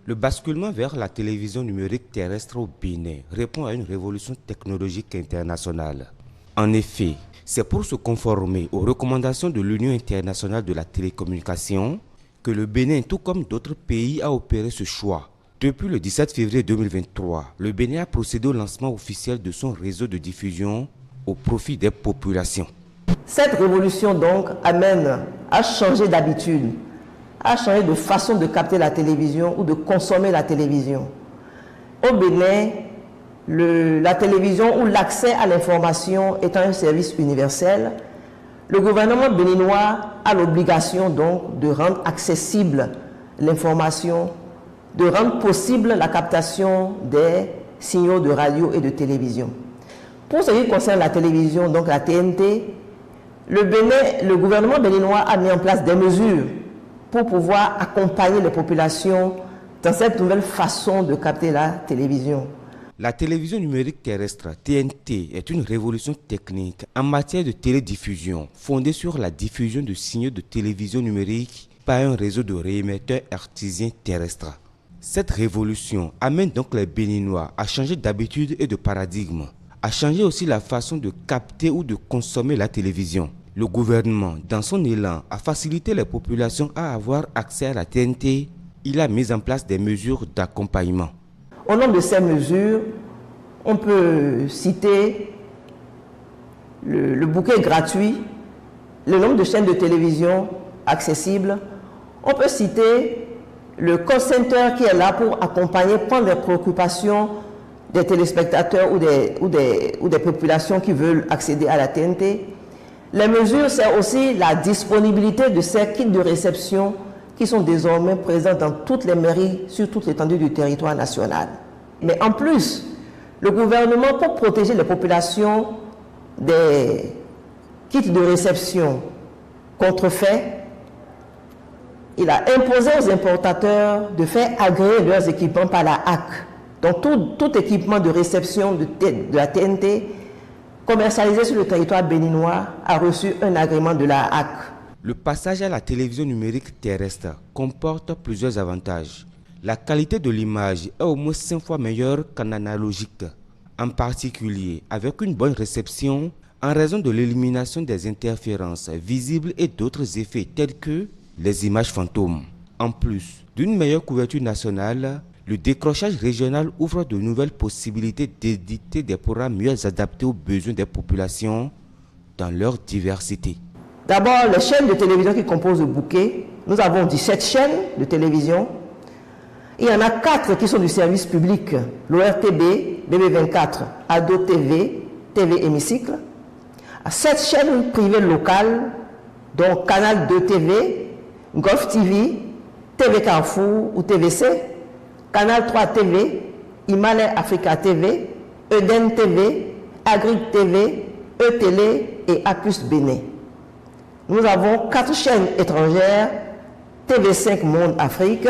Le basculement vers la télévision numérique terrestre au Bénin répond à une révolution technologique internationale. En effet, c'est pour se conformer aux recommandations de l'Union internationale de la télécommunication que le Bénin, tout comme d'autres pays, a opéré ce choix. Depuis le 17 février 2023, le Bénin a procédé au lancement officiel de son réseau de diffusion au profit des populations. Cette révolution donc amène à changer d'habitude, à changer de façon de capter la télévision ou de consommer la télévision. Au Bénin, la télévision ou l'accès à l'information étant un service universel, le gouvernement béninois a l'obligation donc de rendre accessible l'information, de rendre possible la captation des signaux de radio et de télévision. Pour ce qui concerne la télévision, donc la TNT, le gouvernement béninois a mis en place des mesures pour pouvoir accompagner les populations dans cette nouvelle façon de capter la télévision. La télévision numérique terrestre, TNT, est une révolution technique en matière de télédiffusion fondée sur la diffusion de signaux de télévision numérique par un réseau de réémetteurs artésiens terrestres. Cette révolution amène donc les Béninois à changer d'habitude et de paradigme, à changer aussi la façon de capter ou de consommer la télévision. Le gouvernement, dans son élan à faciliter les populations à avoir accès à la TNT, il a mis en place des mesures d'accompagnement. Au nom de ces mesures, on peut citer le bouquet gratuit, le nombre de chaînes de télévision accessibles. On peut citer le call center qui est là pour accompagner, prendre les préoccupations des téléspectateurs ou des populations qui veulent accéder à la TNT. Les mesures, c'est aussi la disponibilité de ces kits de réception qui sont désormais présents dans toutes les mairies, sur toute l'étendue du territoire national. Mais en plus, le gouvernement, pour protéger les populations des kits de réception contrefaits, il a imposé aux importateurs de faire agréer leurs équipements par la HAC. Donc tout équipement de réception de la TNT commercialisé sur le territoire béninois a reçu un agrément de la HAC. Le passage à la télévision numérique terrestre comporte plusieurs avantages. La qualité de l'image est au moins 5 fois meilleure qu'en analogique, en particulier avec une bonne réception en raison de l'élimination des interférences visibles et d'autres effets tels que les images fantômes. En plus d'une meilleure couverture nationale, le décrochage régional ouvre de nouvelles possibilités d'éditer des programmes mieux adaptés aux besoins des populations dans leur diversité. D'abord, les chaînes de télévision qui composent le bouquet. Nous avons 17 chaînes de télévision. Il y en a 4 qui sont du service public. L'ORTB, BB24, Ado TV, TV Hémicycle. 7 chaînes privées locales, dont Canal 2 TV, Golf TV, TV Carrefour ou TVC, Canal 3 TV, Himalaya Africa TV, Eden TV, Agric TV, E-Télé et Acus Bénin. Nous avons 4 chaînes étrangères, TV5 Monde Afrique,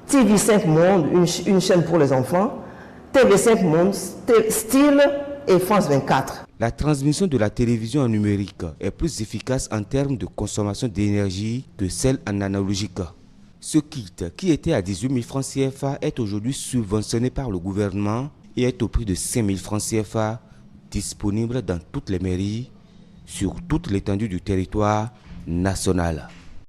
TV5 Monde, une chaîne pour les enfants, TV5 Monde Style et France 24. La transmission de la télévision en numérique est plus efficace en termes de consommation d'énergie que celle en analogique. Ce kit, qui était à 18 000 francs CFA, est aujourd'hui subventionné par le gouvernement et est au prix de 5 000 francs CFA, disponible dans toutes les mairies, sur toute l'étendue du territoire national.